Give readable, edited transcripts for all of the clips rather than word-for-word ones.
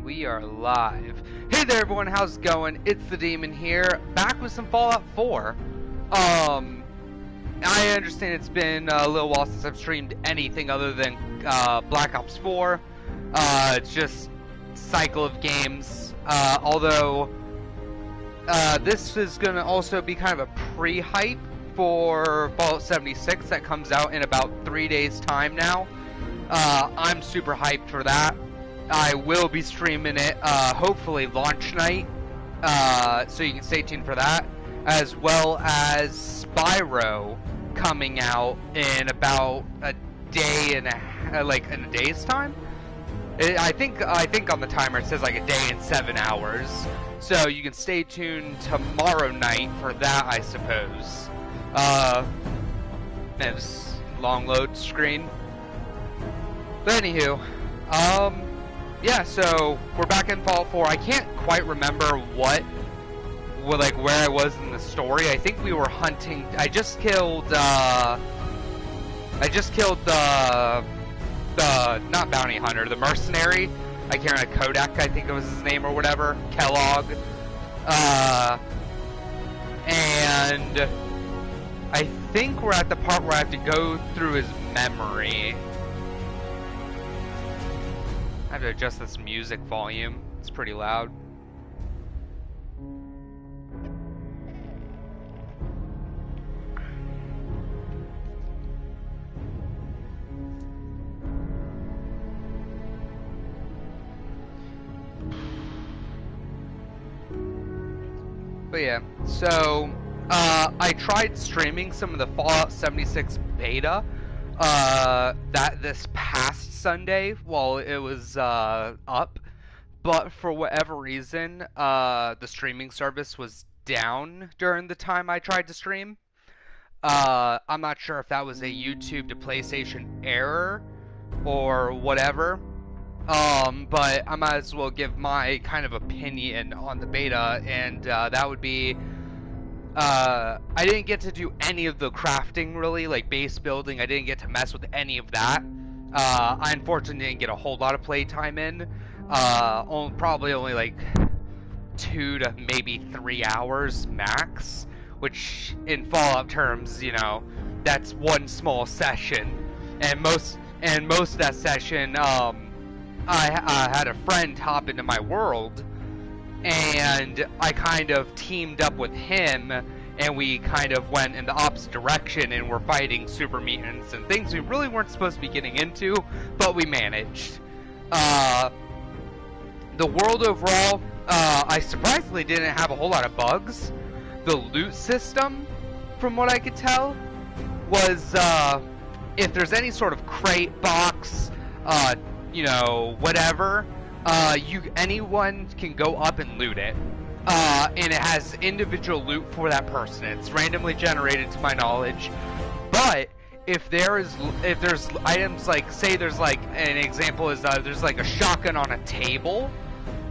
And we are live. Hey there everyone, how's it going? It's the Demon here, back with some Fallout 4. I understand it's been a little while since I've streamed anything other than Black Ops 4. It's just cycle of games. Although this is going to also be kind of a pre-hype for Fallout 76 that comes out in about 3 days time now. I'm super hyped for that. I will be streaming it, hopefully launch night, so you can stay tuned for that, as well as Spyro coming out in about a day and in a day's time. I think on the timer it says like a day and 7 hours, so you can stay tuned tomorrow night for that, I suppose. It's long load screen. But anywho, yeah, so we're back in Fallout 4. I can't quite remember where I was in the story. I think we were hunting. I just killed the not bounty hunter, the mercenary. I can't remember, Kodak, I think it was his name or whatever. Kellogg. And I think we're at the part where I have to go through his memory. I have to adjust this music volume. It's pretty loud. But yeah, so I tried streaming some of the Fallout 76 beta this past Sunday while it was up, but for whatever reason the streaming service was down during the time I tried to stream. I'm not sure if that was a YouTube to PlayStation error or whatever, but I might as well give my kind of opinion on the beta, and that would be I didn't get to do any of the crafting, really, like base building. I didn't get to mess with any of that. I unfortunately didn't get a whole lot of playtime in. Probably only like 2 to maybe 3 hours max, which in Fallout terms, you know, that's one small session. And most of that session, I had a friend hop into my world, and I kind of teamed up with him, and we kind of went in the opposite direction, and we're fighting super mutants and things we really weren't supposed to be getting into, but we managed. The world overall, I surprisingly didn't have a whole lot of bugs. The loot system, from what I could tell, was if there's any sort of crate, box, you know, whatever, anyone can go up and loot it, and it has individual loot for that person. It's randomly generated, to my knowledge. But if there's items, like, say there's like an example is there's like a shotgun on a table,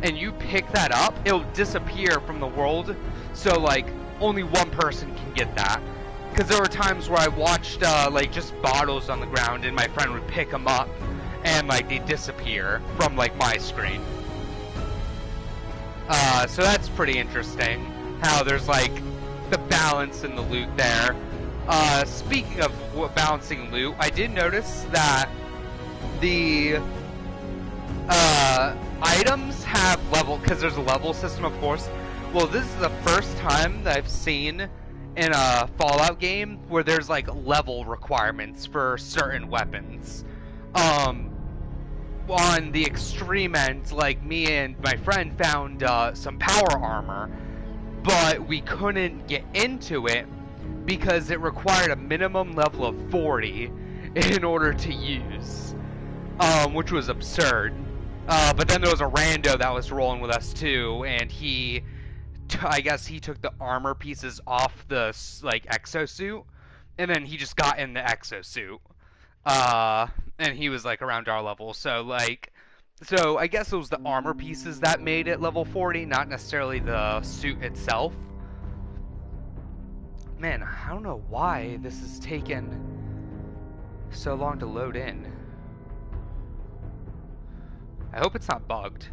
and you pick that up, it'll disappear from the world. So like only one person can get that. Because there were times where I watched like just bottles on the ground, and my friend would pick them up, and like they disappear from like my screen. So that's pretty interesting how there's like the balance in the loot there. Speaking of balancing loot, I did notice that the items have level, because there's a level system, of course. Well, this is the first time that I've seen in a Fallout game where there's like level requirements for certain weapons. On the extreme end, like, me and my friend found some power armor, but we couldn't get into it because it required a minimum level of 40 in order to use, which was absurd. But then there was a rando that was rolling with us too, and I guess he took the armor pieces off the like exosuit, and then he just got in the exosuit. And he was like around our level, so I guess it was the armor pieces that made it level 40, not necessarily the suit itself. Man, I don't know why this has taken so long to load in. I hope it's not bugged.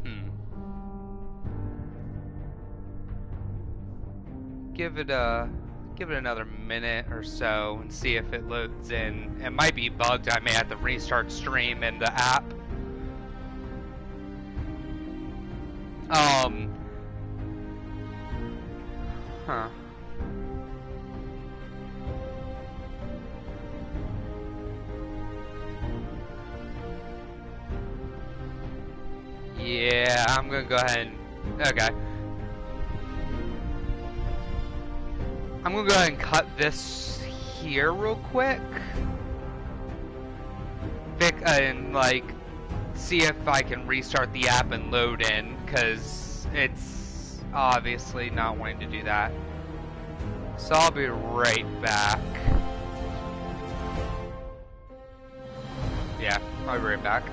Hmm. Give it another minute or so and see if it loads in. It might be bugged. I may have to restart stream in the app. Huh. Yeah, I'm gonna go ahead and... Okay. I'm gonna go ahead and cut this here real quick. And, like, see if I can restart the app and load in, because it's obviously not wanting to do that. So I'll be right back. Yeah, I'll be right back.